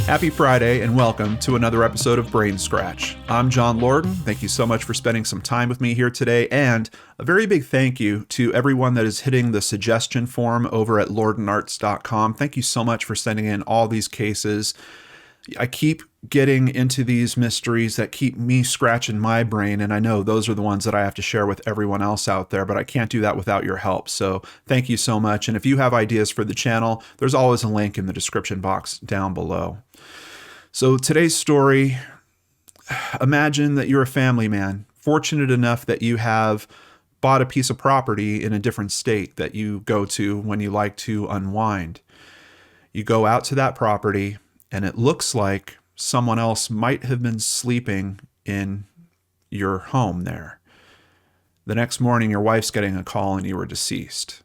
Happy Friday and welcome to another episode of BrainScratch. I'm John Lorden. Thank you so much for spending some time with me here today, and a very big thank you to everyone that is hitting the suggestion form over at lordenarts.com. Thank you so much for sending in all these cases. I keep getting into these mysteries that keep me scratching my brain, and I know those are the ones that I have to share with everyone else out there, but I can't do that without your help. So thank you so much. And if you have ideas for the channel, there's always a link in the description box down below. So today's story, imagine that you're a family man, fortunate enough that you have bought a piece of property in a different state that you go to when you like to unwind. You go out to that property, and it looks like someone else might have been sleeping in your home there. The next morning, your wife's getting a call and you were deceased.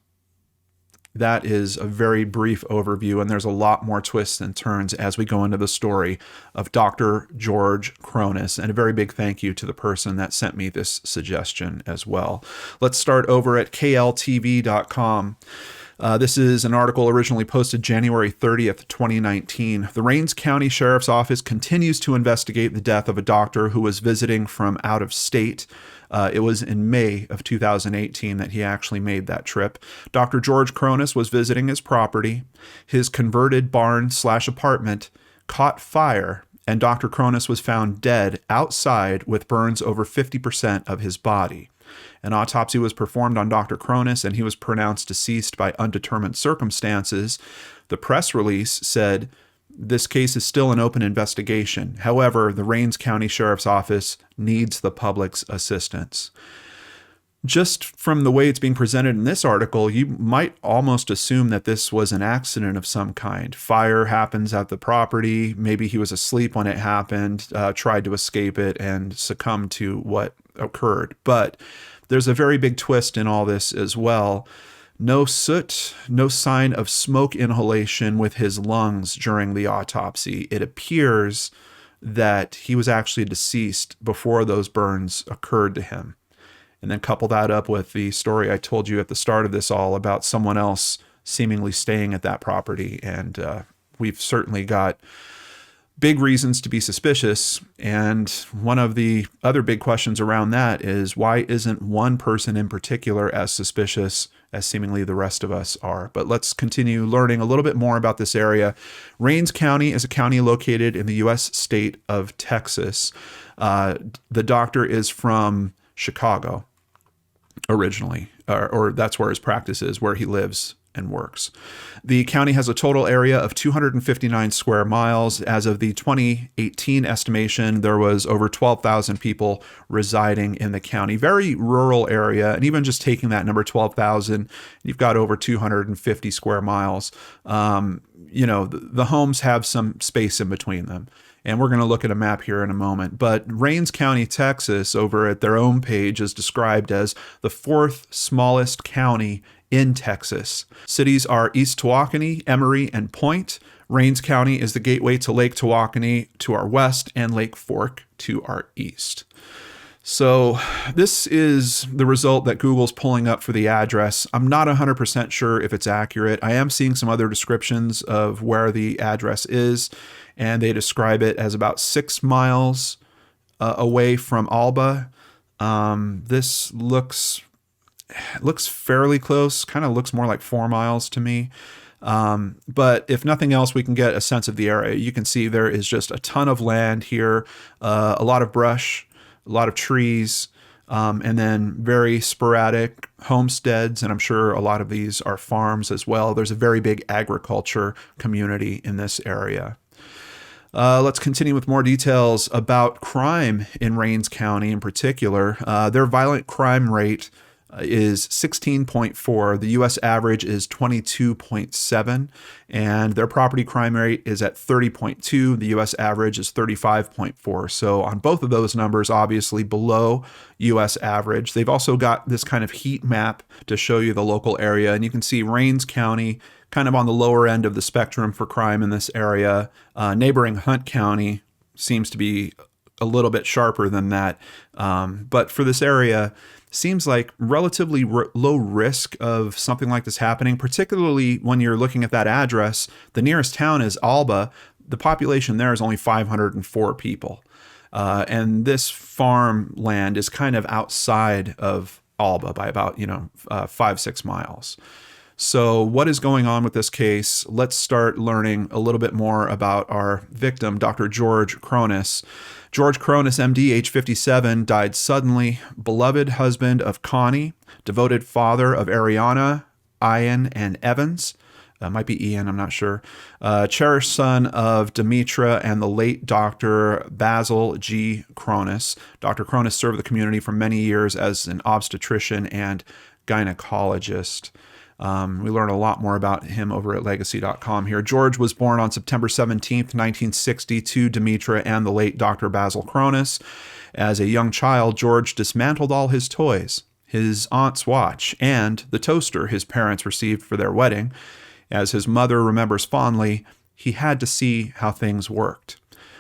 That is a very brief overview, and there's a lot more twists and turns as we go into the story of Dr. George Chronis, and a very big thank you to the person that sent me this suggestion as well. Let's start over at kltv.com. This is an article originally posted January 30th, 2019. The Rains County Sheriff's Office continues to investigate the death of a doctor who was visiting from out of state. It was in May of 2018 that he actually made that trip. Dr. George Chronis was visiting his property. His converted barn/apartment caught fire, and Dr. Chronis was found dead outside with burns over 50% of his body. An autopsy was performed on Dr. Chronis, and he was pronounced deceased by undetermined circumstances. The press release said, "This case is still an open investigation. However, the Rains County Sheriff's Office needs the public's assistance." Just from the way it's being presented in this article, you might almost assume that this was an accident of some kind. Fire happens at the property. Maybe he was asleep when it happened, tried to escape it, and succumbed to what occurred. But there's a very big twist in all this as well. No soot, no sign of smoke inhalation with his lungs during the autopsy. It appears that he was actually deceased before those burns occurred to him. And then couple that up with the story I told you at the start of this all about someone else seemingly staying at that property. And we've certainly got big reasons to be suspicious. And one of the other big questions around that is, why isn't one person in particular as suspicious as seemingly the rest of us are? But let's continue learning a little bit more about this area. Rains County is a county located in the U.S. state of Texas. The doctor is from Chicago originally, or that's where his practice is, where he lives and works. The county has a total area of 259 square miles. As of the 2018 estimation, there was over 12,000 people residing in the county. Very rural area, and even just taking that number 12,000, you've got over 250 square miles. The homes have some space in between them. And we're going to look at a map here in a moment. But Rains County, Texas, over at their own page, is described as the fourth smallest county in Texas. Cities are East Tawakoni, Emory, and Point. Rains County is the gateway to Lake Tawakoni to our west and Lake Fork to our east. So this is the result that Google's pulling up for the address. I'm not 100% sure if it's accurate. I am seeing some other descriptions of where the address is, and they describe it as about 6 miles away from Alba. This looks fairly close, kind of looks more like 4 miles to me. But if nothing else, we can get a sense of the area. You can see there is just a ton of land here, a lot of brush, a lot of trees, and then very sporadic homesteads, and I'm sure a lot of these are farms as well. There's a very big agriculture community in this area. Let's continue with more details about crime in Rains County in particular. Their violent crime rate is 16.4. The U.S. average is 22.7, and their property crime rate is at 30.2. The U.S. average is 35.4. So on both of those numbers, obviously below U.S. average. They've also got this kind of heat map to show you the local area, and you can see Rains County kind of on the lower end of the spectrum for crime in this area. Neighboring Hunt County seems to be a little bit sharper than that. But for this area, seems like relatively low risk of something like this happening, particularly when you're looking at that address. The nearest town is Alba. The population there is only 504 people. And this farmland is kind of outside of Alba by about, 5-6 miles. So what is going on with this case? Let's start learning a little bit more about our victim, Dr. George Chronis. George Chronis, MD, age 57, died suddenly. Beloved husband of Connie, devoted father of Ariana, Ian, and Evans. Might be Ian, I'm not sure. Cherished son of Demetra and the late Dr. Basil G. Chronis. Dr. Chronis served the community for many years as an obstetrician and gynecologist. We learn a lot more about him over at legacy.com here. George was born on September 17th, 1960 to Demetra and the late Dr. Basil Chronis. As a young child, George dismantled all his toys, his aunt's watch, and the toaster his parents received for their wedding. As his mother remembers fondly, he had to see how things worked.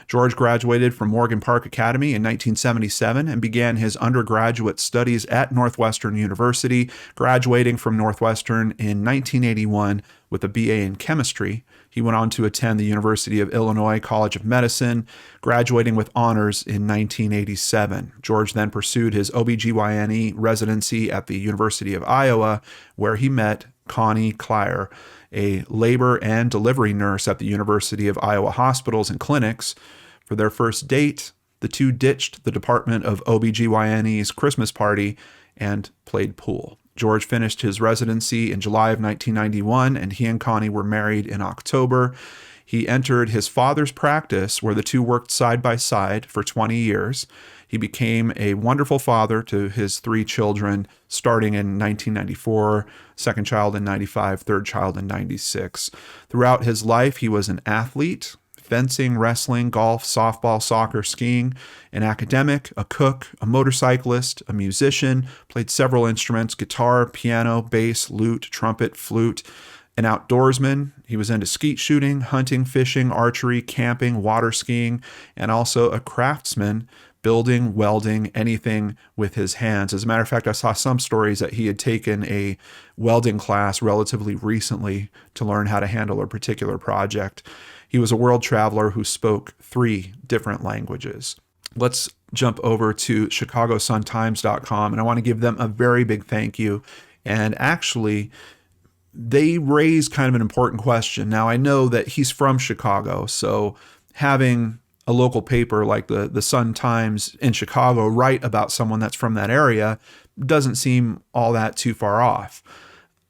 George graduated from Morgan Park Academy in 1977 and began his undergraduate studies at Northwestern University, graduating from Northwestern in 1981 with a BA in chemistry. He went on to attend the University of Illinois College of Medicine, graduating with honors in 1987. George then pursued his OBGYN residency at the University of Iowa, where he met Connie Clier, a labor and delivery nurse at the University of Iowa hospitals and clinics. For their first date, the two ditched the Department of OBGYN's Christmas party and played pool. George finished his residency in July of 1991, and he and Connie were married in October. He entered his father's practice, where the two worked side by side for 20 years. He became a wonderful father to his 3 children, starting in 1994, second child in 95, third child in 96. Throughout his life, he was an athlete: fencing, wrestling, golf, softball, soccer, skiing, an academic, a cook, a motorcyclist, a musician, played several instruments: guitar, piano, bass, lute, trumpet, flute. An outdoorsman. He was into skeet shooting, hunting, fishing, archery, camping, water skiing, and also a craftsman, building, welding, anything with his hands. As a matter of fact, I saw some stories that he had taken a welding class relatively recently to learn how to handle a particular project. He was a world traveler who spoke 3 different languages. Let's jump over to ChicagoSunTimes.com, and I want to give them a very big thank you. And actually, they raise kind of an important question. Now, I know that he's from Chicago, so having a local paper like the Sun-Times in Chicago write about someone that's from that area doesn't seem all that too far off.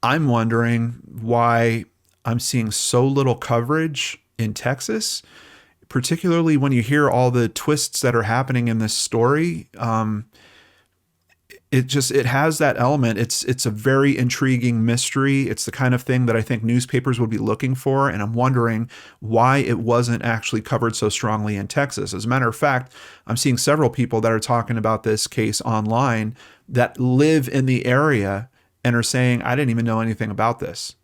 I'm wondering why I'm seeing so little coverage in Texas, particularly when you hear all the twists that are happening in this story. It has that element. It's a very intriguing mystery. It's the kind of thing that I think newspapers would be looking for, and I'm wondering why it wasn't actually covered so strongly in Texas. As a matter of fact, I'm seeing several people that are talking about this case online that live in the area and are saying, I didn't even know anything about this.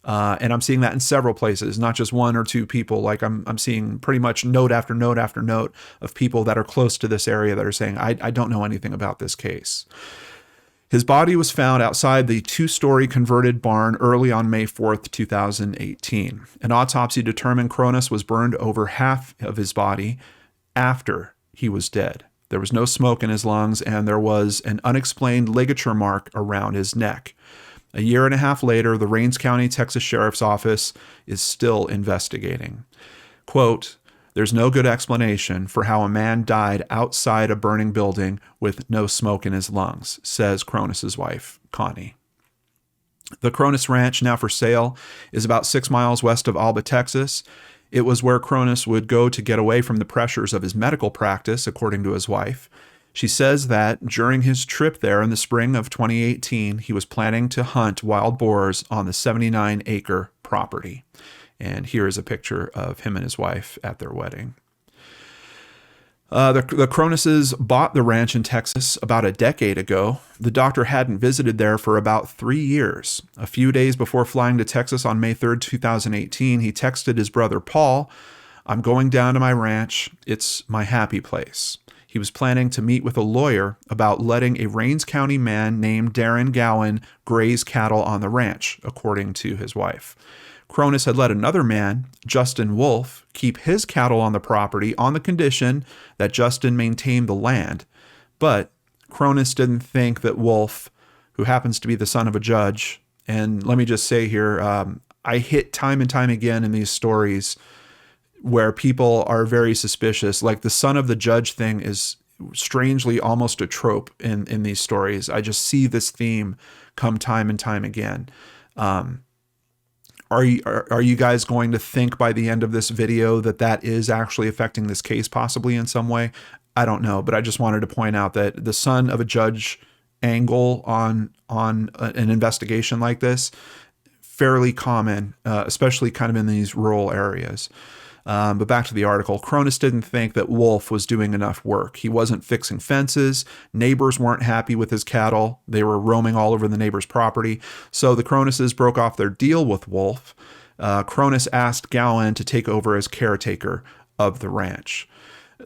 And I'm seeing that in several places, not just 1 or 2 people. Like I'm seeing pretty much note after note after note of people that are close to this area that are saying, I don't know anything about this case. His body was found outside the 2-story converted barn early on May 4th, 2018. An autopsy determined Chronis was burned over half of his body after he was dead. There was no smoke in his lungs, and there was an unexplained ligature mark around his neck. A year and a half later, the Rains County, Texas Sheriff's Office is still investigating. Quote, "There's no good explanation for how a man died outside a burning building with no smoke in his lungs," says Chronis' wife, Connie. The Chronis Ranch, now for sale, is about 6 miles west of Alba, Texas. It was where Chronis would go to get away from the pressures of his medical practice, according to his wife. She says that during his trip there in the spring of 2018, he was planning to hunt wild boars on the 79-acre property. And here is a picture of him and his wife at their wedding. The Chronises bought the ranch in Texas about a decade ago. The doctor hadn't visited there for about 3 years. A few days before flying to Texas on May 3rd, 2018, he texted his brother Paul, "I'm going down to my ranch. It's my happy place." He was planning to meet with a lawyer about letting a Rains County man named Darren Gowan graze cattle on the ranch, according to his wife. Chronis had let another man, Justin Wolf, keep his cattle on the property on the condition that Justin maintained the land. But Chronis didn't think that Wolf, who happens to be the son of a judge, and let me just say here, I hit time and time again in these stories where people are very suspicious. Like the son of the judge thing is strangely almost a trope in these stories. I just see this theme come time and time again. Are you guys going to think by the end of this video that is actually affecting this case possibly in some way? I don't know, but I just wanted to point out that the son of a judge angle on an investigation like this, fairly common, especially kind of in these rural areas. But back to the article, Chronis didn't think that Wolf was doing enough work. He wasn't fixing fences. Neighbors weren't happy with his cattle. They were roaming all over the neighbor's property. So the Chronises broke off their deal with Wolf. Chronis asked Gowan to take over as caretaker of the ranch.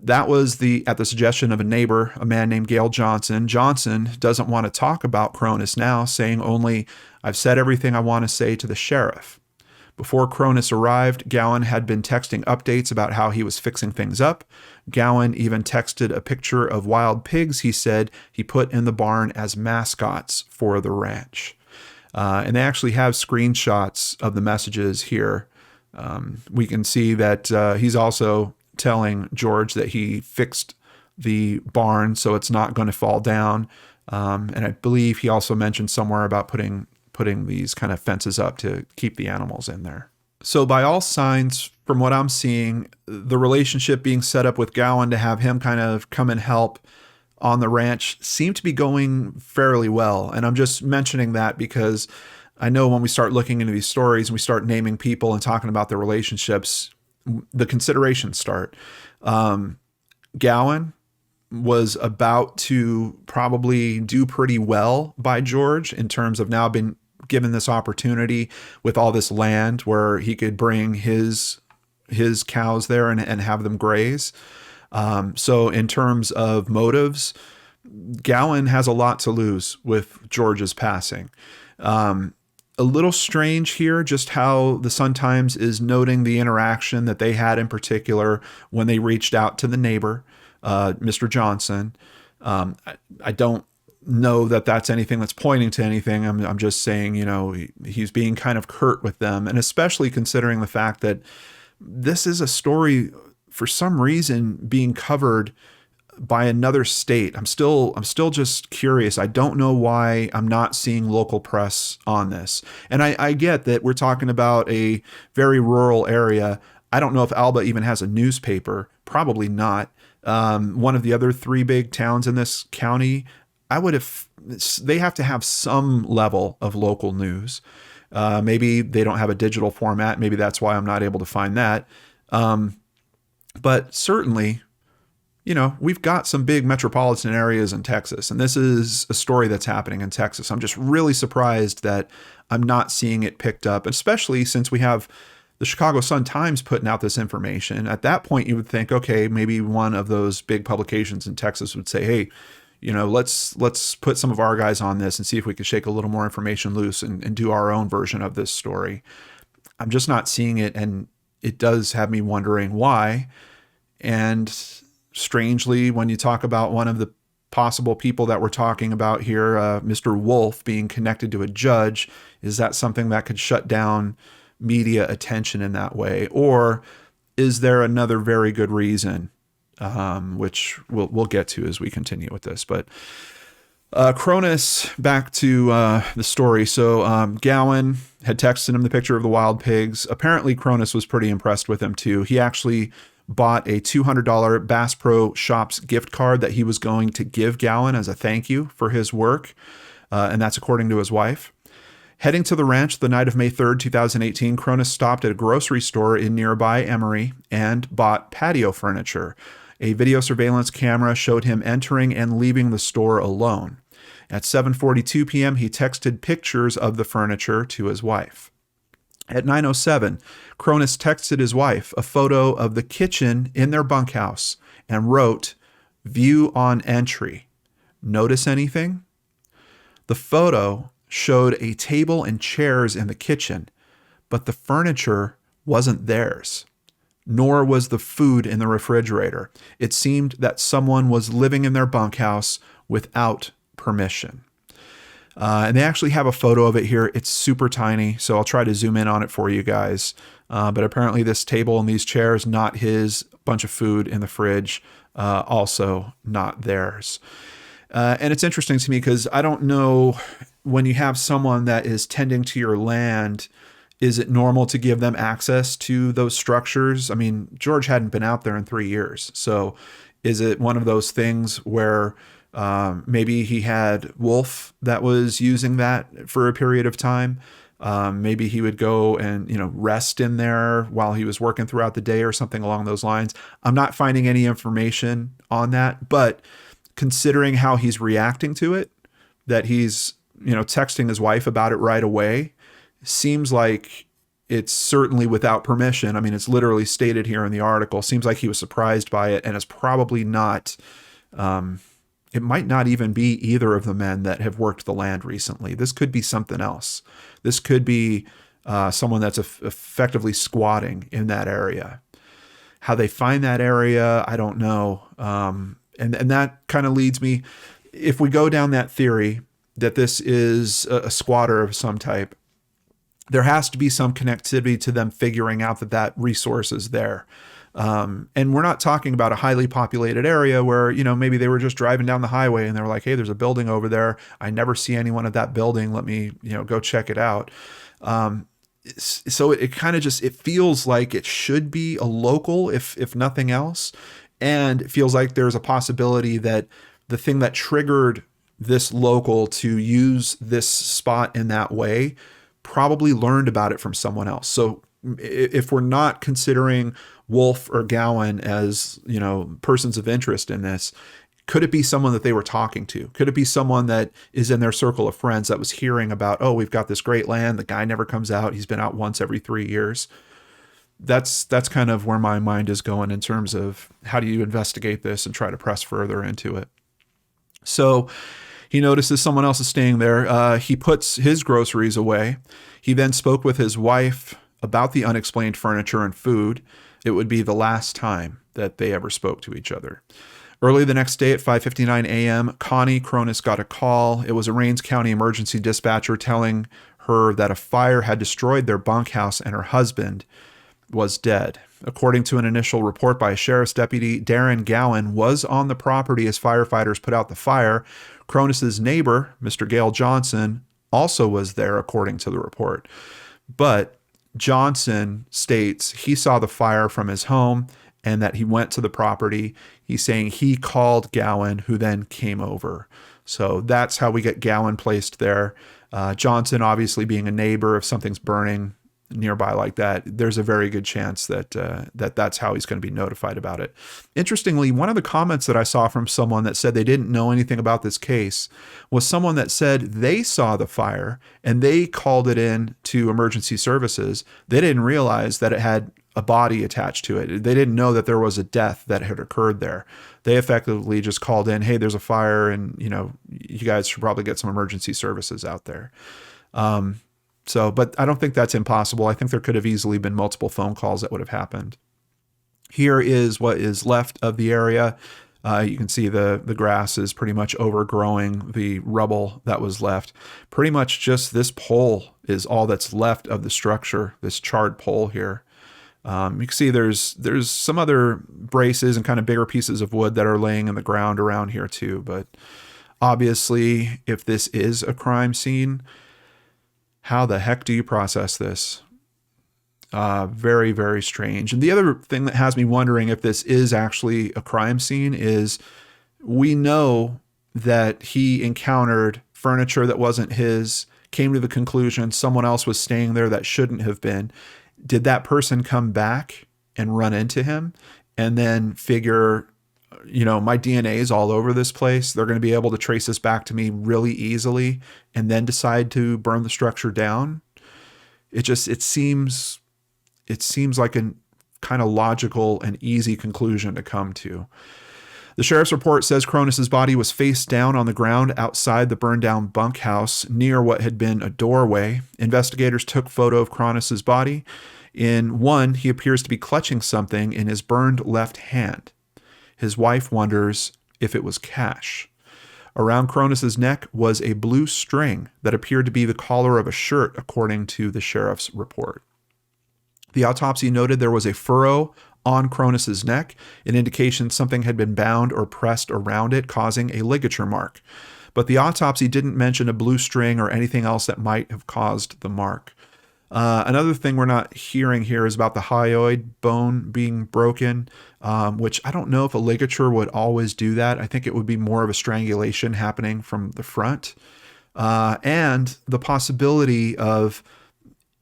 That was at the suggestion of a neighbor, a man named Gail Johnson. Johnson doesn't want to talk about Chronis now, saying only, "I've said everything I want to say to the sheriff." Before Chronis arrived, Gowan had been texting updates about how he was fixing things up. Gowan even texted a picture of wild pigs he said he put in the barn as mascots for the ranch. And they actually have screenshots of the messages here. We can see that he's also telling George that he fixed the barn so it's not going to fall down. And I believe he also mentioned somewhere about putting these kind of fences up to keep the animals in there. So by all signs, from what I'm seeing, the relationship being set up with Gowan to have him kind of come and help on the ranch seemed to be going fairly well. And I'm just mentioning that because I know when we start looking into these stories and we start naming people and talking about their relationships, the considerations start. Gowan was about to probably do pretty well by George in terms of now being given this opportunity with all this land where he could bring his cows there and have them graze. So in terms of motives, Gowan has a lot to lose with George's passing. A little strange here, just how the Sun-Times is noting the interaction that they had in particular when they reached out to the neighbor, Mr. Johnson. I don't know that that's anything that's pointing to anything. I'm just saying, he's being kind of curt with them, and especially considering the fact that this is a story for some reason being covered by another state. I'm still just curious. I don't know why I'm not seeing local press on this. And I get that we're talking about a very rural area. I don't know if Alba even has a newspaper. Probably not. One of the other 3 big towns in this county, they have to have some level of local news. Maybe they don't have a digital format. Maybe that's why I'm not able to find that. But certainly, we've got some big metropolitan areas in Texas, and this is a story that's happening in Texas. I'm just really surprised that I'm not seeing it picked up, especially since we have the Chicago Sun-Times putting out this information. At that point, you would think, okay, maybe one of those big publications in Texas would say, hey, let's put some of our guys on this and see if we can shake a little more information loose and do our own version of this story. I'm just not seeing it, and it does have me wondering why. And strangely, when you talk about one of the possible people that we're talking about here, Mr. Wolf being connected to a judge, is that something that could shut down media attention in that way? Or is there another very good reason, which we'll get to as we continue with this? But Chronis, back to the story. So Gowan had texted him the picture of the wild pigs. Apparently Chronis was pretty impressed with him too. He actually bought a $200 Bass Pro Shops gift card that he was going to give Gowan as a thank you for his work. And that's according to his wife. Heading to the ranch the night of May 3rd, 2018, Chronis stopped at a grocery store in nearby Emory and bought patio furniture. A video surveillance camera showed him entering and leaving the store alone. At 7:42 p.m., he texted pictures of the furniture to his wife. At 9:07, Chronis texted his wife a photo of the kitchen in their bunkhouse and wrote, "View on entry. Notice anything?" The photo showed a table and chairs in the kitchen, but the furniture wasn't theirs, nor was the food in the refrigerator. It seemed that someone was living in their bunkhouse without permission. And they actually have a photo of it here. It's super tiny, so I'll try to zoom in on it for you guys. But apparently this table and these chairs, not his. Bunch of food in the fridge, also not theirs. And it's interesting to me because I don't know, when you have someone that is tending to your land, is it normal to give them access to those structures? I mean, George hadn't been out there in 3 years. So is it one of those things where maybe he had Wolf that was using that for a period of time? Maybe he would go and, rest in there while he was working throughout the day or something along those lines. I'm not finding any information on that, but considering how he's reacting to it, that he's, texting his wife about it right away, seems like it's certainly without permission. I mean, it's literally stated here in the article. Seems like he was surprised by it, and it's probably not, it might not even be either of the men that have worked the land recently. This could be something else. This could be someone that's effectively squatting in that area. How they find that area, I don't know. And that kind of leads me, if we go down that theory that this is a squatter of some type, there has to be some connectivity to them figuring out that resource is there. And we're not talking about a highly populated area where, maybe they were just driving down the highway and they were like, hey, there's a building over there. I never see anyone at that building. Let me, go check it out. So it kind of it feels like it should be a local, if nothing else. And it feels like there's a possibility that the thing that triggered this local to use this spot in that way probably learned about it from someone else. So if we're not considering Wolf or Gowan as, persons of interest in this, could it be someone that they were talking to? Could it be someone that is in their circle of friends that was hearing about, oh, we've got this great land. The guy never comes out. He's been out once every 3 years. That's kind of where my mind is going in terms of how do you investigate this and try to press further into it. So he notices someone else is staying there. He puts his groceries away. He then spoke with his wife about the unexplained furniture and food. It would be the last time that they ever spoke to each other. Early the next day at 5:59 a.m., Connie Chronis got a call. It was a Rains County emergency dispatcher telling her that a fire had destroyed their bunkhouse and her husband was dead. According to an initial report by a sheriff's deputy, Darren Gowan was on the property as firefighters put out the fire. Chronis's neighbor, Mr. Gale Johnson, also was there, according to the report. But Johnson states he saw the fire from his home and that he went to the property. He's saying he called Gowan, who then came over. So that's how we get Gowan placed there. Johnson, obviously being a neighbor, if something's burning nearby like that, there's a very good chance that that's how he's going to be notified about it. Interestingly, one of the comments that I saw from someone that said they didn't know anything about this case was someone that said they saw the fire and they called it in to emergency services. They didn't realize that it had a body attached to it. They didn't know that there was a death that had occurred there. They effectively just called in, hey, there's a fire and, you guys should probably get some emergency services out there. But I don't think that's impossible. I think there could have easily been multiple phone calls that would have happened. Here is what is left of the area. You can see the grass is pretty much overgrowing the rubble that was left. Pretty much just this pole is all that's left of the structure, this charred pole here. You can see there's some other braces and kind of bigger pieces of wood that are laying in the ground around here too. But obviously, if this is a crime scene, how the heck do you process this? Very, very strange. And the other thing that has me wondering if this is actually a crime scene is we know that he encountered furniture that wasn't his, came to the conclusion someone else was staying there that shouldn't have been. Did that person come back and run into him and then figure, my DNA is all over this place. They're going to be able to trace this back to me really easily and then decide to burn the structure down. It seems like a kind of logical and easy conclusion to come to. The sheriff's report says Chronis's body was face down on the ground outside the burned down bunkhouse near what had been a doorway. Investigators took photo of Chronis's body. In one, he appears to be clutching something in his burned left hand. His wife wonders if it was cash. Around Chronis's neck was a blue string that appeared to be the collar of a shirt, according to the sheriff's report. The autopsy noted there was a furrow on Chronis's neck, an indication something had been bound or pressed around it, causing a ligature mark. But the autopsy didn't mention a blue string or anything else that might have caused the mark. Another thing we're not hearing here is about the hyoid bone being broken, which I don't know if a ligature would always do that. I think it would be more of a strangulation happening from the front. And the possibility of,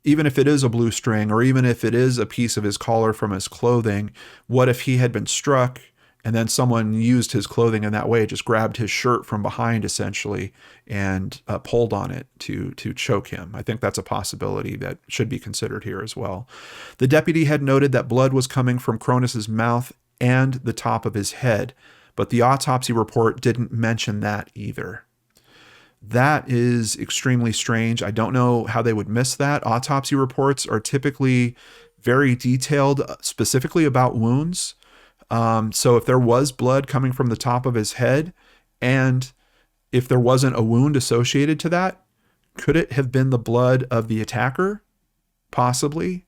even if it is a blue string or even if it is a piece of his collar from his clothing, what if he had been struck and then someone used his clothing in that way, just grabbed his shirt from behind essentially and pulled on it to choke him? I think that's a possibility that should be considered here as well. The deputy had noted that blood was coming from Chronis's mouth and the top of his head, but the autopsy report didn't mention that either. That is extremely strange. I don't know how they would miss that. Autopsy reports are typically very detailed, specifically about wounds. So if there was blood coming from the top of his head, and if there wasn't a wound associated to that, could it have been the blood of the attacker? Possibly.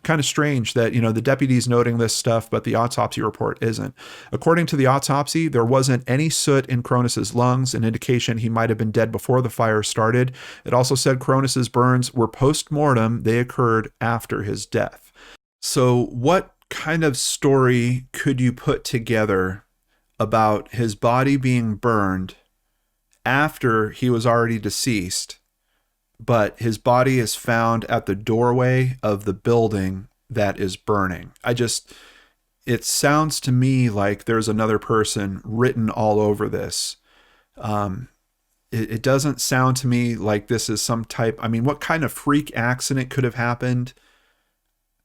Kind of strange that, the deputy's noting this stuff, but the autopsy report isn't. According to the autopsy, there wasn't any soot in Chronis's lungs, an indication he might have been dead before the fire started. It also said Chronis's burns were post-mortem. They occurred after his death. So what kind of story could you put together about his body being burned after he was already deceased, but his body is found at the doorway of the building that is burning? It sounds to me like there's another person written all over this. It doesn't sound to me like this is some type, what kind of freak accident could have happened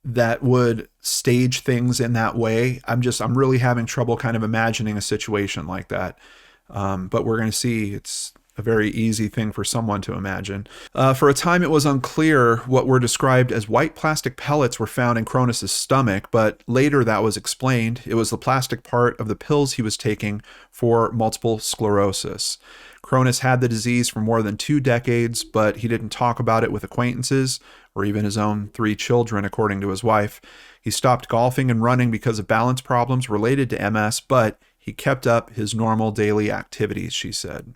that would stage things in that way? I'm really having trouble kind of imagining a situation like that. But we're going to see it's a very easy thing for someone to imagine. For a time, it was unclear what were described as white plastic pellets were found in Chronis's stomach, but later that was explained. It was the plastic part of the pills he was taking for multiple sclerosis. Chronis had the disease for more than 2 decades, but he didn't talk about it with acquaintances or even his own 3 children, according to his wife. He stopped golfing and running because of balance problems related to MS, but he kept up his normal daily activities, she said.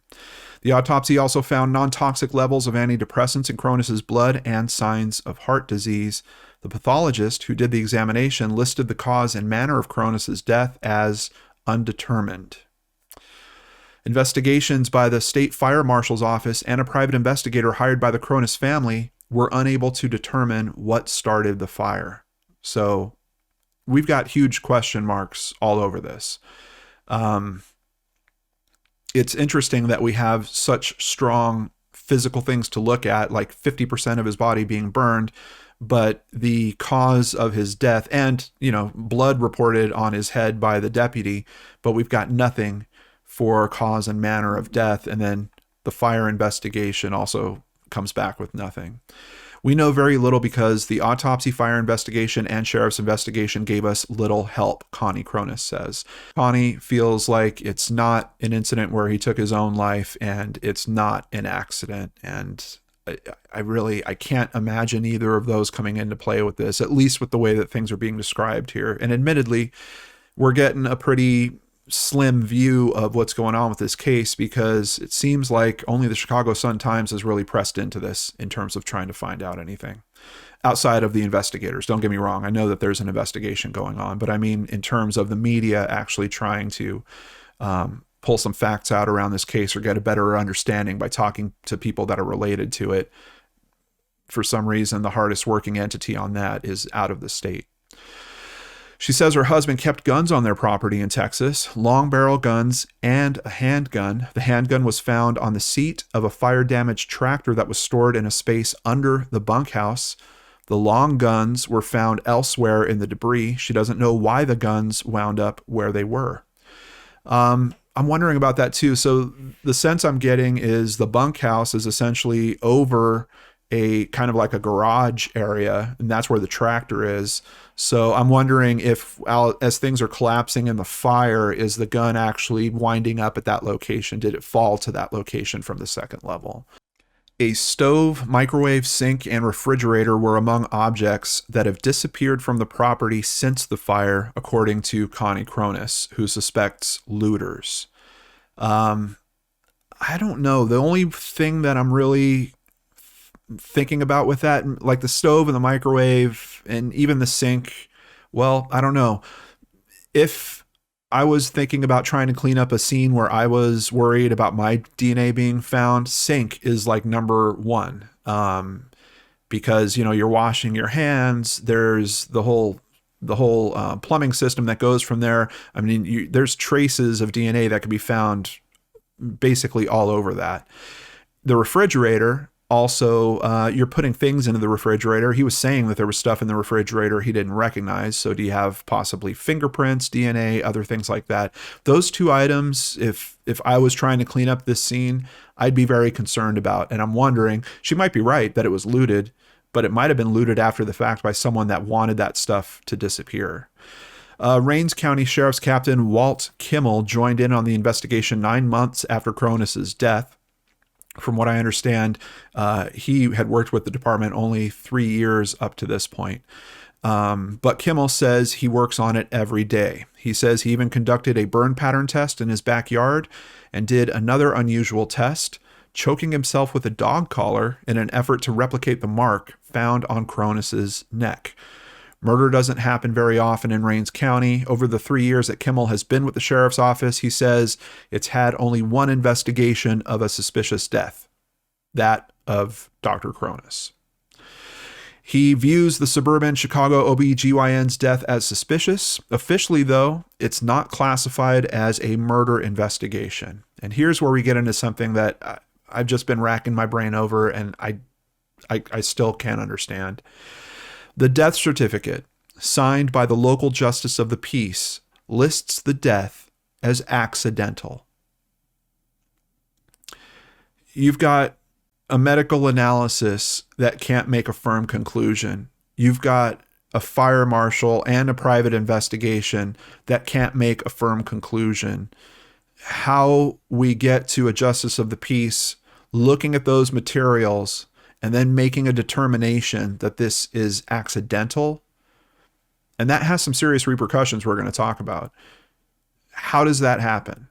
The autopsy also found non-toxic levels of antidepressants in Chronis's blood and signs of heart disease. The pathologist who did the examination listed the cause and manner of Chronis's death as undetermined. Investigations by the state fire marshal's office and a private investigator hired by the Chronis family were unable to determine what started the fire. So we've got huge question marks all over this. It's interesting that we have such strong physical things to look at, like 50% of his body being burned, but the cause of his death and, blood reported on his head by the deputy, but we've got nothing for cause and manner of death. And then the fire investigation also comes back with nothing. We know very little because the autopsy, fire investigation, and sheriff's investigation gave us little help, Connie Chronis says. Connie feels like it's not an incident where he took his own life and it's not an accident. And I can't imagine either of those coming into play with this, at least with the way that things are being described here. And admittedly, we're getting a pretty slim view of what's going on with this case because it seems like only the Chicago Sun-Times has really pressed into this in terms of trying to find out anything outside of the investigators. Don't get me wrong. I know that there's an investigation going on, but I mean, in terms of the media actually trying to pull some facts out around this case or get a better understanding by talking to people that are related to it, for some reason, the hardest working entity on that is out of the state. She says her husband kept guns on their property in Texas, long barrel guns and a handgun. The handgun was found on the seat of a fire-damaged tractor that was stored in a space under the bunkhouse. The long guns were found elsewhere in the debris. She doesn't know why the guns wound up where they were. I'm wondering about that too. So the sense I'm getting is the bunkhouse is essentially over a kind of like a garage area, and that's where the tractor is. So I'm wondering if, as things are collapsing in the fire, is the gun actually winding up at that location? Did it fall to that location from the second level? A stove, microwave, sink, and refrigerator were among objects that have disappeared from the property since the fire, according to Connie Chronis, who suspects looters. I don't know. The only thing that I'm really thinking about with that, like the stove and the microwave and even the sink, well, I don't know. If I was thinking about trying to clean up a scene where I was worried about my DNA being found, sink is like number one. Because, you know, you're washing your hands, there's the whole plumbing system that goes from there. I mean, there's traces of DNA that can be found basically all over that. The refrigerator, also, you're putting things into the refrigerator. He was saying that there was stuff in the refrigerator he didn't recognize. So do you have possibly fingerprints, DNA, other things like that? Those two items, if I was trying to clean up this scene, I'd be very concerned about. And I'm wondering, she might be right that it was looted, but it might have been looted after the fact by someone that wanted that stuff to disappear. Rains County Sheriff's Captain Walt Kimmel joined in on the investigation 9 months after Chronis's death. From what I understand, he had worked with the department only 3 years up to this point. But Kimmel says he works on it every day. He says he even conducted a burn pattern test in his backyard and did another unusual test, choking himself with a dog collar in an effort to replicate the mark found on Chronis's neck. Murder doesn't happen very often in Rains County. Over the 3 years that Kimmel has been with the sheriff's office, he says it's had only one investigation of a suspicious death, that of Dr. Chronis. He views the suburban Chicago OB-GYN's death as suspicious. Officially, though, it's not classified as a murder investigation. And here's where we get into something that I've just been racking my brain over, and I still can't understand. The death certificate, signed by the local justice of the peace, lists the death as accidental. You've got a medical analysis that can't make a firm conclusion. You've got a fire marshal and a private investigation that can't make a firm conclusion. How we get to a justice of the peace looking at those materials and then making a determination that this is accidental, and that has some serious repercussions we're going to talk about. How does that happen?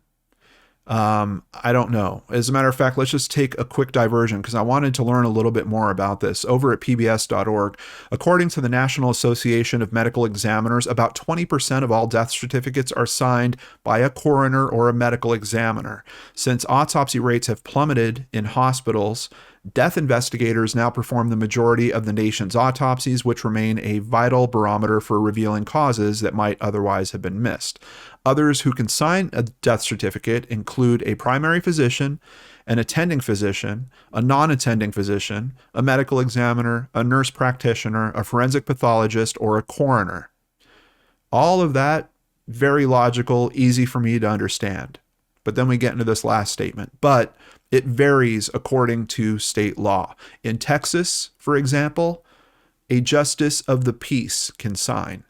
I don't know. As a matter of fact, let's just take a quick diversion because I wanted to learn a little bit more about this. Over at pbs.org, according to the National Association of Medical Examiners, about 20% of all death certificates are signed by a coroner or a medical examiner. Since autopsy rates have plummeted in hospitals, death investigators now perform the majority of the nation's autopsies, which remain a vital barometer for revealing causes that might otherwise have been missed. Others who can sign a death certificate include a primary physician, an attending physician, a non-attending physician, a medical examiner, a nurse practitioner, a forensic pathologist, or a coroner. All of that, very logical, easy for me to understand. But then we get into this last statement. But it varies according to state law. In Texas, for example, a justice of the peace can sign.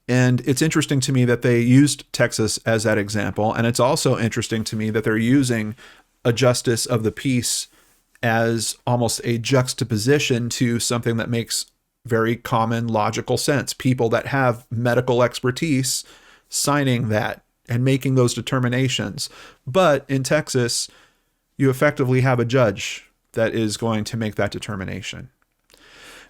And it's interesting to me that they used Texas as that example. And it's also interesting to me that they're using a justice of the peace as almost a juxtaposition to something that makes very common logical sense. People that have medical expertise signing that and making those determinations. But in Texas, you effectively have a judge that is going to make that determination.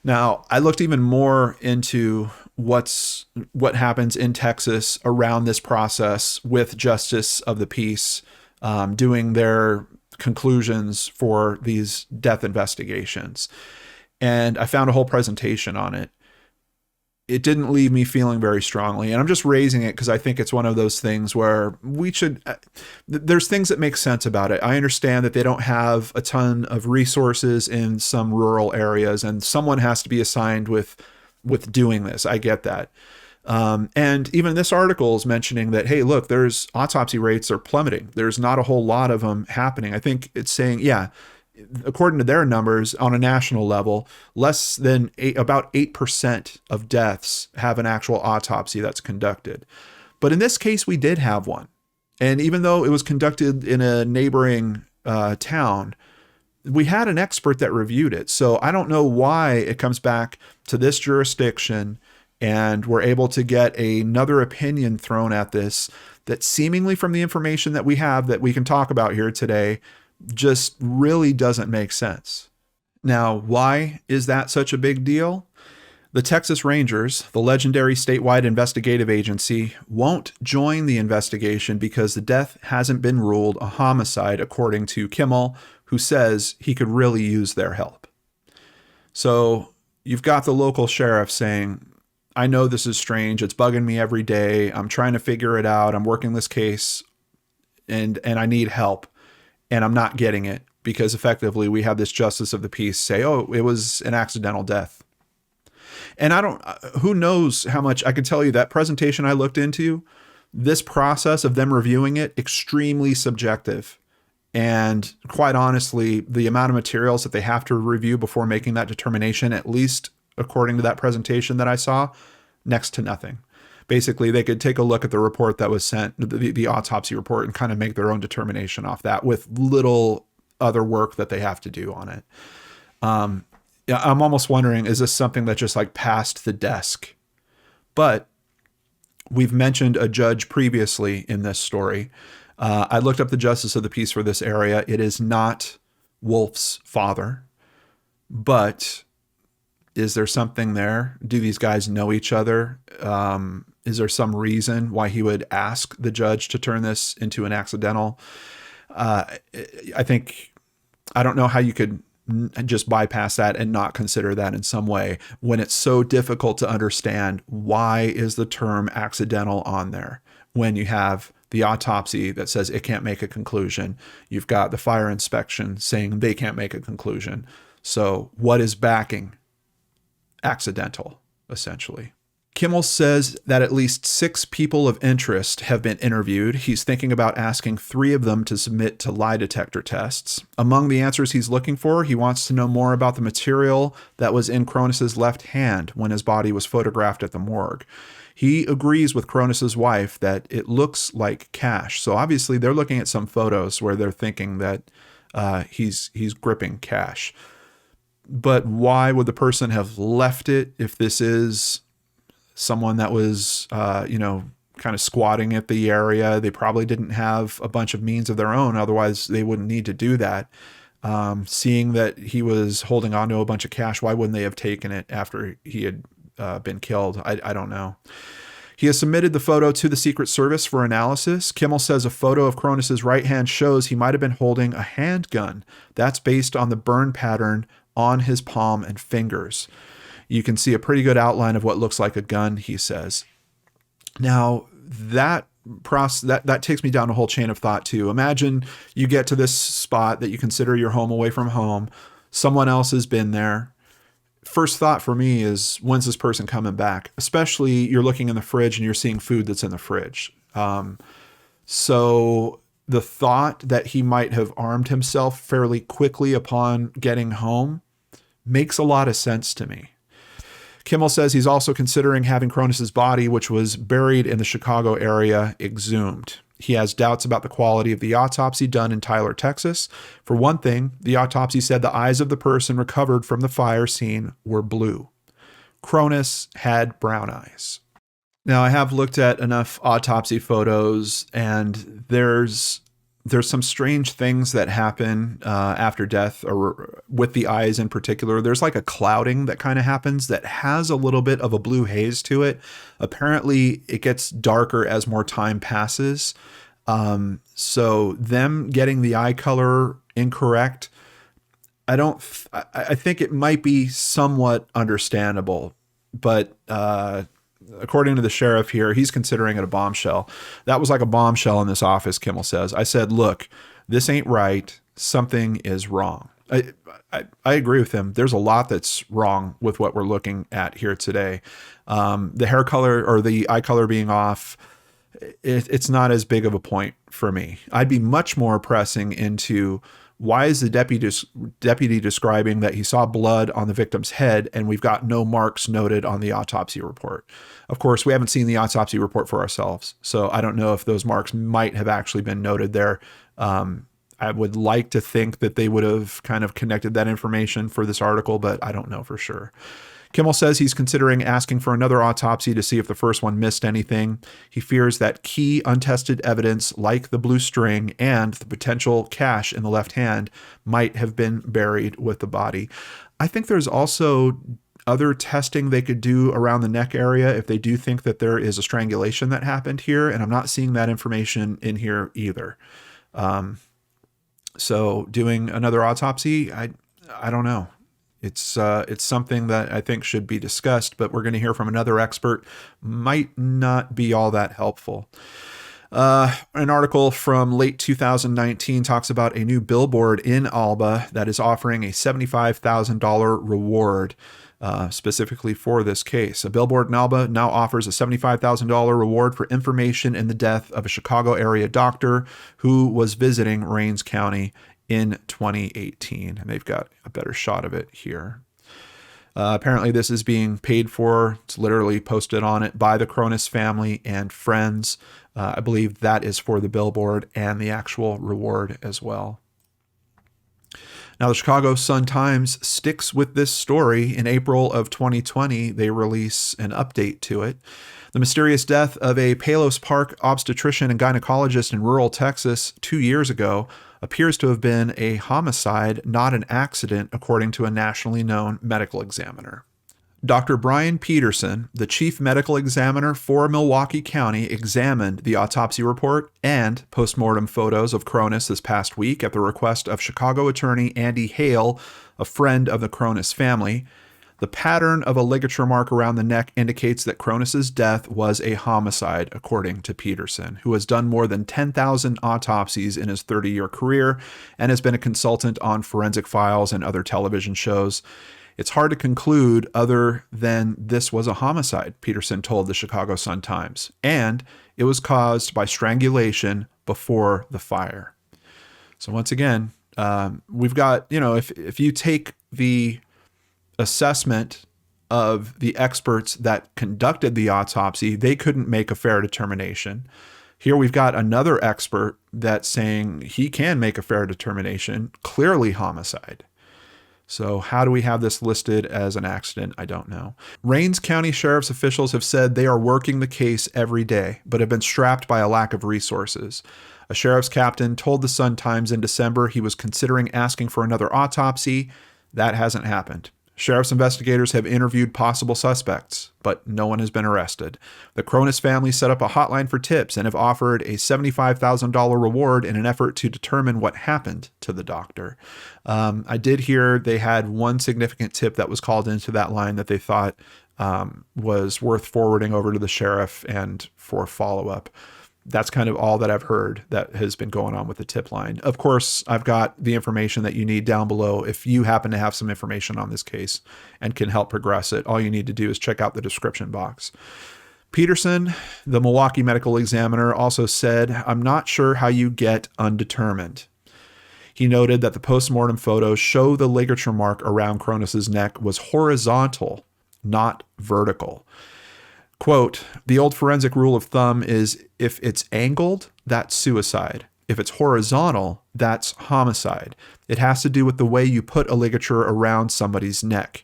Now, I looked even more into what happens in Texas around this process with Justice of the Peace doing their conclusions for these death investigations. And I found a whole presentation on it. it didn't leave me feeling very strongly. And I'm just raising it because I think it's one of those things where we should, there's things that make sense about it. I understand that they don't have a ton of resources in some rural areas, and someone has to be assigned with doing this. I get that. And even this article is mentioning that, hey, look, there's autopsy rates are plummeting. There's not a whole lot of them happening. I think it's saying, yeah, according to their numbers on a national level, less than about 8% of deaths have an actual autopsy that's conducted. But in this case, we did have one. And even though it was conducted in a neighboring town, we had an expert that reviewed it. So I don't know why it comes back to this jurisdiction and we're able to get another opinion thrown at this that seemingly, from the information that we have that we can talk about here today, just really doesn't make sense. Now, why is that such a big deal? The Texas Rangers, the legendary statewide investigative agency, won't join the investigation because the death hasn't been ruled a homicide, according to Kimmel, who says he could really use their help. So you've got the local sheriff saying, I know this is strange. It's bugging me every day. I'm trying to figure it out. I'm working this case and I need help. And I'm not getting it because effectively we have this justice of the peace say, oh, it was an accidental death. And who knows how much I can tell you that presentation I looked into, this process of them reviewing it, extremely subjective. And quite honestly, the amount of materials that they have to review before making that determination, at least according to that presentation that I saw, next to nothing. Basically, they could take a look at the report that was sent, the autopsy report, and kind of make their own determination off that with little other work that they have to do on it. I'm almost wondering, is this something that just like passed the desk? But we've mentioned a judge previously in this story. I looked up the justice of the peace for this area. It is not Wolf's father, but is there something there? Do these guys know each other? Is there some reason why he would ask the judge to turn this into an accidental? I don't know how you could just bypass that and not consider that in some way when it's so difficult to understand why is the term accidental on there when you have the autopsy that says it can't make a conclusion. You've got the fire inspection saying they can't make a conclusion. So what is backing accidental, essentially? Kimmel says that at least 6 people of interest have been interviewed. He's thinking about asking 3 of them to submit to lie detector tests. Among the answers he's looking for, he wants to know more about the material that was in Chronis's left hand when his body was photographed at the morgue. He agrees with Chronis's wife that it looks like cash. So obviously they're looking at some photos where they're thinking that he's gripping cash. But why would the person have left it if this is someone that was, kind of squatting at the area? They probably didn't have a bunch of means of their own. Otherwise, they wouldn't need to do that. Seeing that he was holding on to a bunch of cash, why wouldn't they have taken it after he had been killed? I don't know. He has submitted the photo to the Secret Service for analysis. Kimmel says a photo of Chronis's right hand shows he might have been holding a handgun. That's based on the burn pattern on his palm and fingers. You can see a pretty good outline of what looks like a gun, he says. Now, that takes me down a whole chain of thought too. Imagine you get to this spot that you consider your home away from home. Someone else has been there. First thought for me is, when's this person coming back? Especially you're looking in the fridge and you're seeing food that's in the fridge. So the thought that he might have armed himself fairly quickly upon getting home makes a lot of sense to me. Kimmel says he's also considering having Chronis's body, which was buried in the Chicago area, exhumed. He has doubts about the quality of the autopsy done in Tyler, Texas. For one thing, the autopsy said the eyes of the person recovered from the fire scene were blue. Chronis had brown eyes. Now, I have looked at enough autopsy photos, and there's some strange things that happen after death, or with the eyes in particular. There's like a clouding that kind of happens that has a little bit of a blue haze to it. Apparently, it gets darker as more time passes. So them getting the eye color incorrect, I think it might be somewhat understandable. but according to the sheriff here, he's considering it a bombshell. That was like a bombshell in this office, Kimmel says. I said, look, this ain't right. Something is wrong. I agree with him. There's a lot that's wrong with what we're looking at here today. The hair color or the eye color being off, it's not as big of a point for me. I'd be much more pressing into why is the deputy describing that he saw blood on the victim's head and we've got no marks noted on the autopsy report. Of course, we haven't seen the autopsy report for ourselves, so I don't know if those marks might have actually been noted there. I would like to think that they would have kind of connected that information for this article, but I don't know for sure. Kimmel says he's considering asking for another autopsy to see if the first one missed anything. He fears that key untested evidence like the blue string and the potential cash in the left hand might have been buried with the body. I think there's also other testing they could do around the neck area if they do think that there is a strangulation that happened here, and I'm not seeing that information in here either. So doing another autopsy, I don't know. It's something that I think should be discussed, but we're going to hear from another expert. Might not be all that helpful. An article from late 2019 talks about a new billboard in Alba that is offering a $75,000 reward specifically for this case. A billboard in Alba now offers a $75,000 reward for information in the death of a Chicago area doctor who was visiting Rains County in 2018. And they've got a better shot of it here. Apparently this is being paid for. It's literally posted on it by the Chronis family and friends. I believe that is for the billboard and the actual reward as well. Now, the Chicago Sun-Times sticks with this story. In April of 2020, they release an update to it. The mysterious death of a Palos Park obstetrician and gynecologist in rural Texas 2 years ago appears to have been a homicide, not an accident, according to a nationally known medical examiner. Dr. Brian Peterson, the chief medical examiner for Milwaukee County, examined the autopsy report and postmortem photos of Chronis this past week at the request of Chicago attorney Andy Hale, a friend of the Chronis family. The pattern of a ligature mark around the neck indicates that Chronis's death was a homicide, according to Peterson, who has done more than 10,000 autopsies in his 30-year career and has been a consultant on forensic files and other television shows. It's hard to conclude other than this was a homicide, Peterson told the Chicago Sun-Times, and it was caused by strangulation before the fire. So once again, we've got, if you take the assessment of the experts that conducted the autopsy, they couldn't make a fair determination. Here we've got another expert that's saying he can make a fair determination, clearly homicide. So how do we have this listed as an accident? I don't know. Rains County Sheriff's officials have said they are working the case every day, but have been strapped by a lack of resources. A sheriff's captain told the Sun-Times in December he was considering asking for another autopsy. That hasn't happened. Sheriff's investigators have interviewed possible suspects, but no one has been arrested. The Chronis family set up a hotline for tips and have offered a $75,000 reward in an effort to determine what happened to the doctor. I did hear they had one significant tip that was called into that line that they thought was worth forwarding over to the sheriff and for follow-up. That's kind of all that I've heard that has been going on with the tip line. Of course, I've got the information that you need down below. If you happen to have some information on this case and can help progress it, all you need to do is check out the description box. Peterson, the Milwaukee medical examiner, also said, "I'm not sure how you get undetermined." He noted that the postmortem photos show the ligature mark around Chronis's neck was horizontal, not vertical. Quote, "The old forensic rule of thumb is if it's angled, that's suicide. If it's horizontal, that's homicide. It has to do with the way you put a ligature around somebody's neck."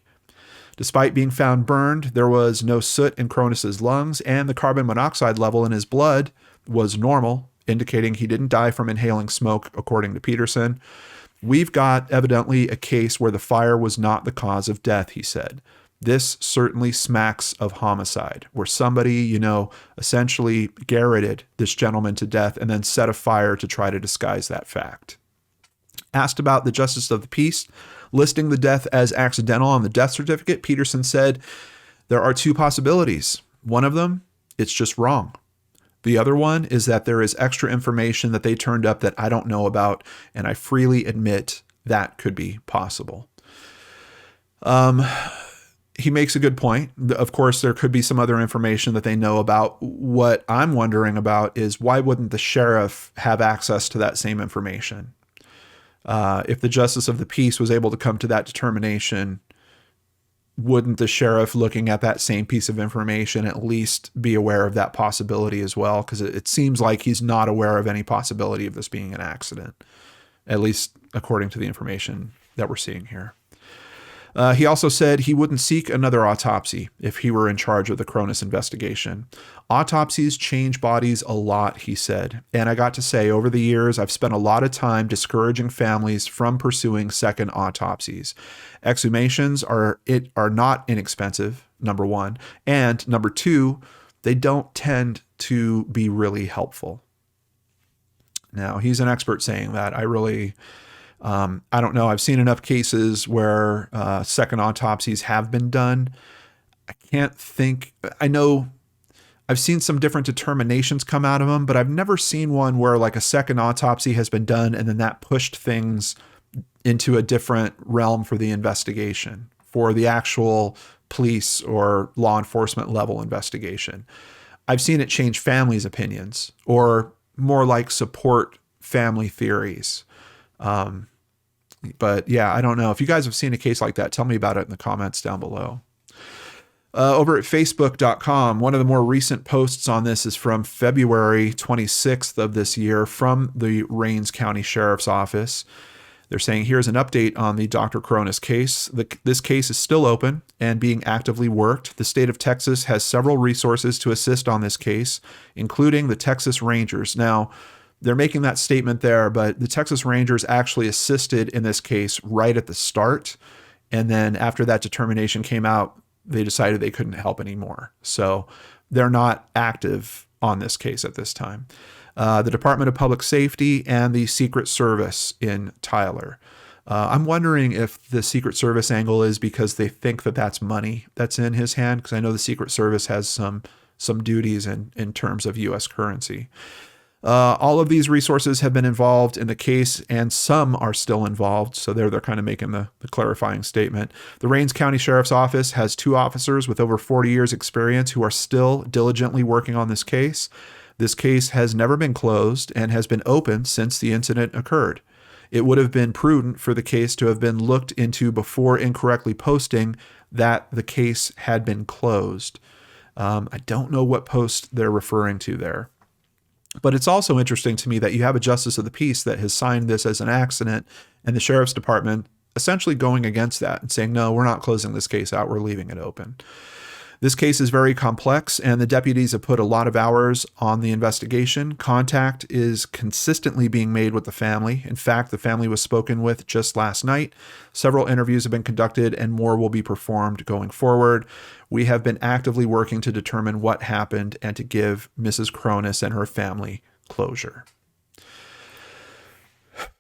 Despite being found burned, there was no soot in Chronis's lungs, and the carbon monoxide level in his blood was normal, indicating he didn't die from inhaling smoke, according to Peterson. "We've got evidently a case where the fire was not the cause of death," he said. "This certainly smacks of homicide, where somebody, essentially garroted this gentleman to death and then set a fire to try to disguise that fact." Asked about the justice of the peace listing the death as accidental on the death certificate, Peterson said, There are two possibilities. One of them, it's just wrong. The other one is that there is extra information that they turned up that I don't know about, and I freely admit that could be possible. He makes a good point. Of course, there could be some other information that they know about. What I'm wondering about is why wouldn't the sheriff have access to that same information? If the justice of the peace was able to come to that determination, wouldn't the sheriff looking at that same piece of information at least be aware of that possibility as well? Because it seems like he's not aware of any possibility of this being an accident, at least according to the information that we're seeing here. He also said he wouldn't seek another autopsy if he were in charge of the Chronis investigation. Autopsies change bodies a lot, he said. And I got to say, over the years, I've spent a lot of time discouraging families from pursuing second autopsies. Exhumations are not inexpensive, number one. And number two, they don't tend to be really helpful. Now, he's an expert saying that. I don't know. I've seen enough cases where second autopsies have been done. I can't think. I know I've seen some different determinations come out of them, but I've never seen one where like a second autopsy has been done and then that pushed things into a different realm for the investigation, for the actual police or law enforcement level investigation. I've seen it change families' opinions or more like support family theories. But yeah, I don't know. If you guys have seen a case like that, tell me about it in the comments down below. Over at Facebook.com, one of the more recent posts on this is from February 26th of this year from the Rains County Sheriff's Office. They're saying, here's an update on the Dr. Chronis case. This case is still open and being actively worked. The state of Texas has several resources to assist on this case, including the Texas Rangers. Now, they're making that statement there, but the Texas Rangers actually assisted in this case right at the start. And then after that determination came out, they decided they couldn't help anymore. So they're not active on this case at this time. The Department of Public Safety and the Secret Service in Tyler. I'm wondering if the Secret Service angle is because they think that that's money that's in his hand, because I know the Secret Service has some duties in terms of U.S. currency. All of these resources have been involved in the case, and some are still involved. So they're kind of making the clarifying statement. The Rains County Sheriff's Office has 2 officers with over 40 years experience who are still diligently working on this case. This case has never been closed and has been open since the incident occurred. It would have been prudent for the case to have been looked into before incorrectly posting that the case had been closed. I don't know what post they're referring to there. But it's also interesting to me that you have a justice of the peace that has signed this as an accident and the sheriff's department essentially going against that and saying, no, we're not closing this case out. We're leaving it open. This case is very complex, and the deputies have put a lot of hours on the investigation. Contact is consistently being made with the family. In fact, the family was spoken with just last night. Several interviews have been conducted, and more will be performed going forward. We have been actively working to determine what happened and to give Mrs. Chronis and her family closure.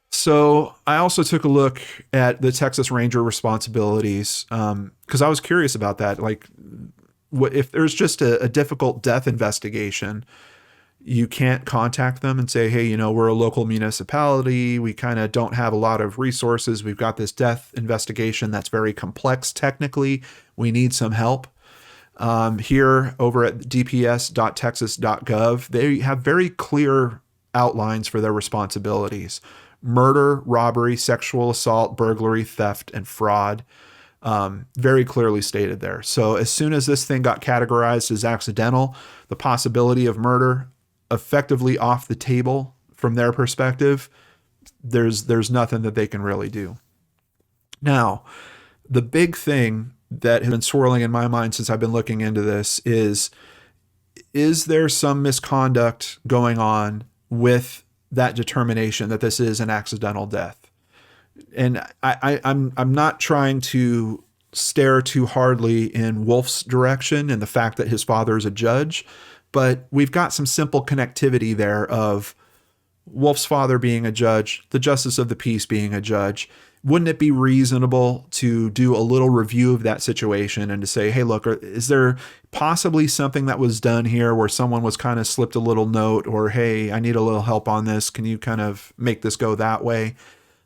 So I also took a look at the Texas Ranger responsibilities because I was curious about that. Like, if there's just a difficult death investigation, you can't contact them and say, hey, we're a local municipality. We kind of don't have a lot of resources. We've got this death investigation that's very complex technically. We need some help. Here over at dps.texas.gov, they have very clear outlines for their responsibilities. Murder, robbery, sexual assault, burglary, theft, and fraud. Very clearly stated there. So as soon as this thing got categorized as accidental, the possibility of murder effectively off the table from their perspective, there's nothing that they can really do. Now, the big thing that has been swirling in my mind since I've been looking into this is there some misconduct going on with that determination that this is an accidental death? And I'm not trying to stare too hardly in Wolf's direction and the fact that his father is a judge, but we've got some simple connectivity there of Wolf's father being a judge, the justice of the peace being a judge, wouldn't it be reasonable to do a little review of that situation and to say, hey, look, is there possibly something that was done here where someone was kind of slipped a little note, or, hey, I need a little help on this. Can you kind of make this go that way?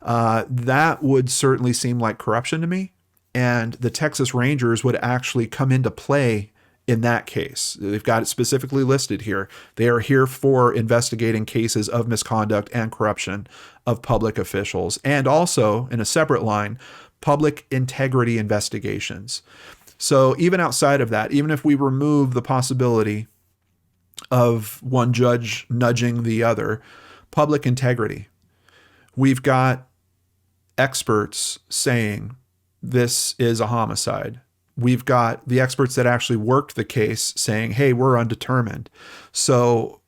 That would certainly seem like corruption to me. And the Texas Rangers would actually come into play in that case. They've got it specifically listed here. They are here for investigating cases of misconduct and corruption of public officials, and also, in a separate line, public integrity investigations. So even outside of that, even if we remove the possibility of one judge nudging the other, public integrity, we've got experts saying this is a homicide. We've got the experts that actually worked the case saying, hey, we're undetermined. So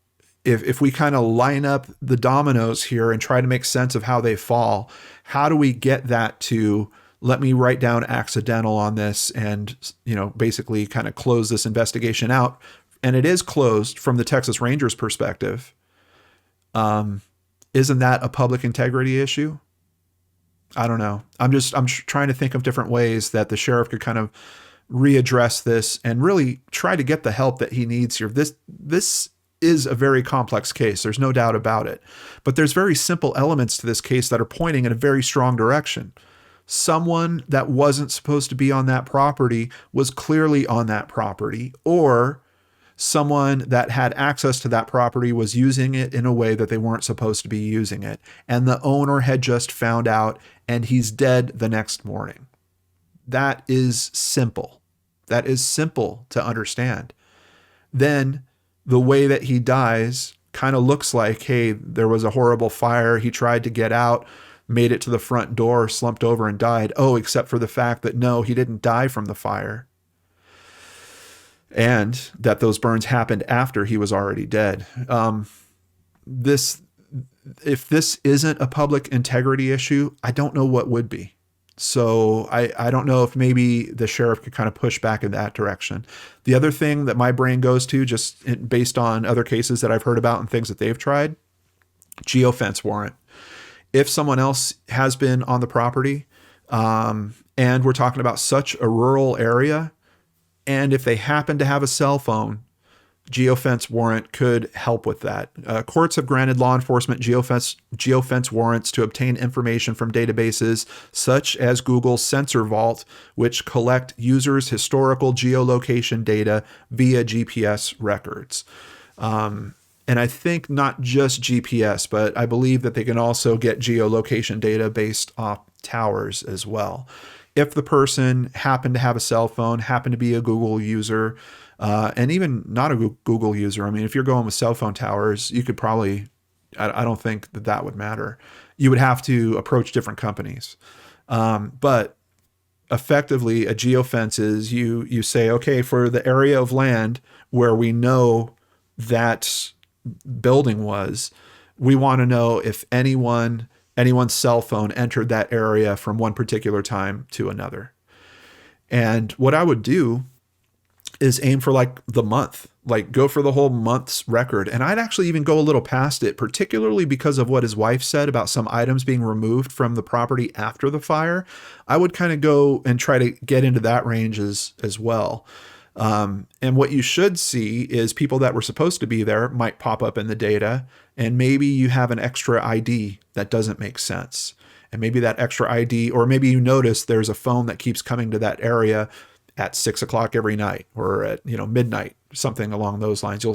if we kind of line up the dominoes here and try to make sense of how they fall, how do we get that to, let me write down accidental on this and, basically kind of close this investigation out? And it is closed from the Texas Rangers perspective. Isn't that a public integrity issue? I don't know. I'm trying to think of different ways that the sheriff could kind of readdress this and really try to get the help that he needs here. This is a very complex case. There's no doubt about it. But there's very simple elements to this case that are pointing in a very strong direction. Someone that wasn't supposed to be on that property was clearly on that property, or someone that had access to that property was using it in a way that they weren't supposed to be using it. And the owner had just found out, and he's dead the next morning. That is simple. That is simple to understand. Then the way that he dies kind of looks like, hey, there was a horrible fire. He tried to get out, made it to the front door, slumped over and died. Oh, except for the fact that no, he didn't die from the fire. And that those burns happened after he was already dead. If this isn't a public integrity issue, I don't know what would be. So I don't know if maybe the sheriff could kind of push back in that direction. The other thing that my brain goes to, just based on other cases that I've heard about and things that they've tried, geofence warrant. If someone else has been on the property, and we're talking about such a rural area, and if they happen to have a cell phone, geofence warrant could help with that. Courts have granted law enforcement geofence warrants to obtain information from databases such as Google's Sensor Vault, which collect users' historical geolocation data via GPS records. And I think not just GPS, but I believe that they can also get geolocation data based off towers as well. If the person happened to have a cell phone, happened to be a Google user, and even not a Google user, I mean, if you're going with cell phone towers, you could probably, I don't think that would matter. You would have to approach different companies. But effectively, a geofence is you say, okay, for the area of land where we know that building was, we want to know if anyone's cell phone entered that area from one particular time to another. And what I would do is aim for like the month, like go for the whole month's record. And I'd actually even go a little past it, particularly because of what his wife said about some items being removed from the property after the fire. I would kind of go and try to get into that range as well. And what you should see is people that were supposed to be there might pop up in the data, and maybe you have an extra ID that doesn't make sense. And maybe that extra ID, or maybe you notice there's a phone that keeps coming to that area at 6 o'clock every night, or at midnight, something along those lines.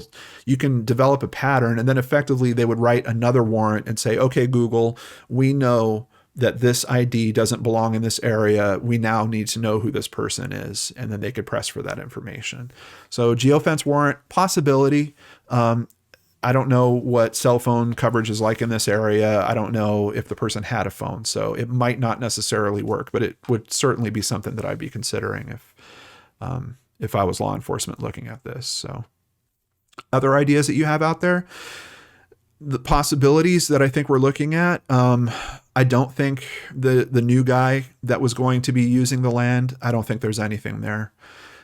You can develop a pattern, and then effectively they would write another warrant and say, okay, Google, we know that this ID doesn't belong in this area. We now need to know who this person is. And then they could press for that information. So geofence warrant, possibility. I don't know what cell phone coverage is like in this area. I don't know if the person had a phone, so it might not necessarily work, but it would certainly be something that I'd be considering if I was law enforcement looking at this. So other ideas that you have out there? The possibilities that I think we're looking at, I don't think the new guy that was going to be using the land, I don't think there's anything there.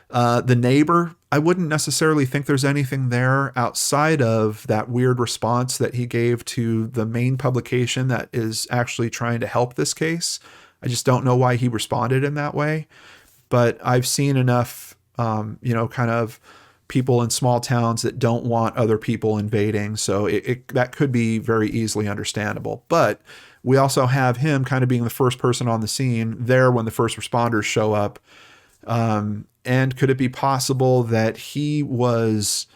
The neighbor, I wouldn't necessarily think there's anything there outside of that weird response that he gave to the main publication that is actually trying to help this case. I just don't know why he responded in that way. But I've seen enough, kind of people in small towns that don't want other people invading. So that could be very easily understandable. But we also have him kind of being the first person on the scene there when the first responders show up. And could it be possible that he was,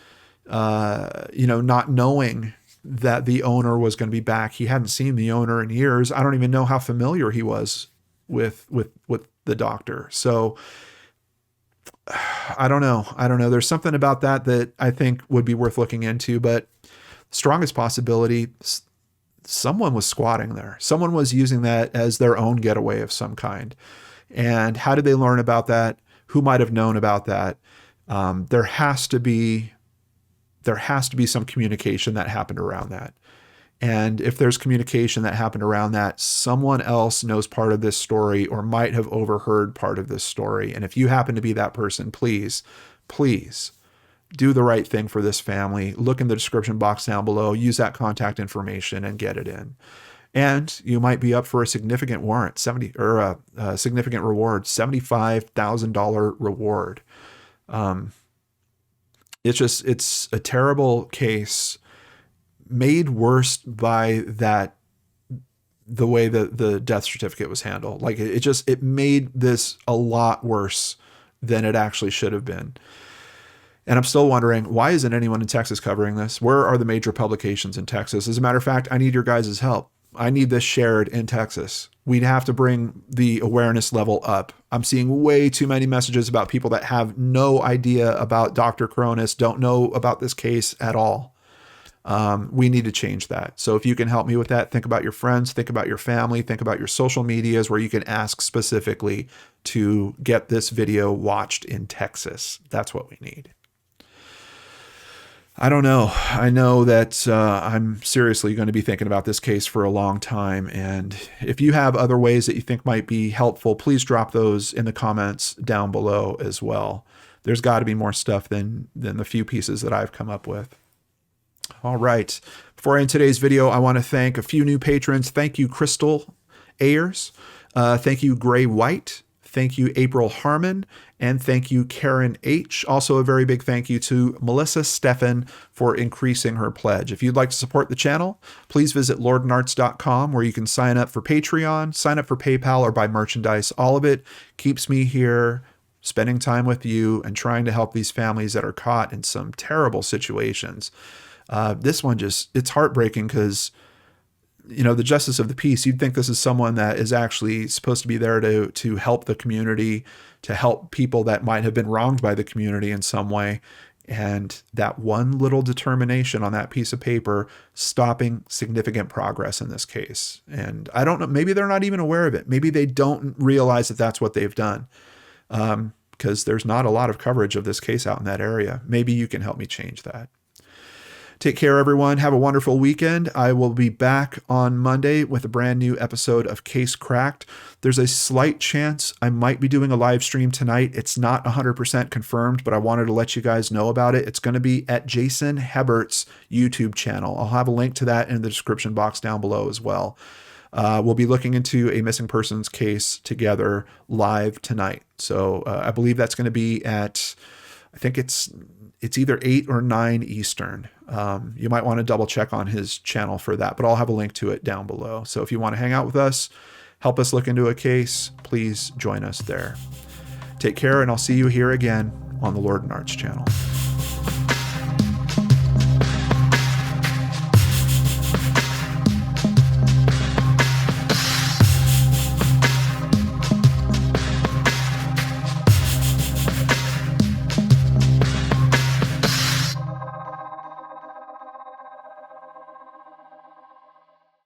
not knowing that the owner was going to be back? He hadn't seen the owner in years. I don't even know how familiar he was with the doctor. So I don't know. There's something about that I think would be worth looking into, but strongest possibility, someone was squatting there. Someone was using that as their own getaway of some kind. And how did they learn about that? Who might have known about that? There has to be some communication that happened around that. And if there's communication that happened around that, someone else knows part of this story or might have overheard part of this story. And if you happen to be that person, please do the right thing for this family. Look in the description box down below, use that contact information and get it in. And you might be up for a significant warrant, a significant reward, $75,000 reward. It's a terrible case made worse by the way that the death certificate was handled. Like it made this a lot worse than it actually should have been. And I'm still wondering, why isn't anyone in Texas covering this? Where are the major publications in Texas? As a matter of fact, I need your guys' help. I need this shared in Texas. We'd have to bring the awareness level up. I'm seeing way too many messages about people that have no idea about Dr. Chronis, don't know about this case at all. We need to change that. So if you can help me with that, think about your friends, think about your family, think about your social medias where you can ask specifically to get this video watched in Texas. That's what we need. I don't know. I know that I'm seriously going to be thinking about this case for a long time. And if you have other ways that you think might be helpful, please drop those in the comments down below as well. There's got to be more stuff than the few pieces that I've come up with. All right. Before I end today's video, I want to thank a few new patrons. Thank you, Crystal Ayers. Thank you, Gray White. Thank you, April Harmon. And thank you, Karen H. Also, a very big thank you to Melissa Steffen for increasing her pledge. If you'd like to support the channel, please visit lordandarts.com where you can sign up for Patreon, sign up for PayPal, or buy merchandise. All of it keeps me here spending time with you and trying to help these families that are caught in some terrible situations. This one it's heartbreaking because, the justice of the peace, you'd think this is someone that is actually supposed to be there to help the community, to help people that might have been wronged by the community in some way. And that one little determination on that piece of paper, stopping significant progress in this case. And I don't know, maybe they're not even aware of it. Maybe they don't realize that that's what they've done. Because there's not a lot of coverage of this case out in that area. Maybe you can help me change that. Take care, everyone. Have a wonderful weekend. I will be back on Monday with a brand new episode of Case Cracked. There's a slight chance I might be doing a live stream tonight. It's not 100% confirmed, but I wanted to let you guys know about it. It's going to be at Jason Hebert's YouTube channel. I'll have a link to that in the description box down below as well. We'll be looking into a missing persons case together live tonight. So I believe that's going to be at, I think it's either 8 or 9 Eastern. You might want to double check on his channel for that, but I'll have a link to it down below. So if you want to hang out with us, help us look into a case, please join us there. Take care, and I'll see you here again on the Lord and Arts channel.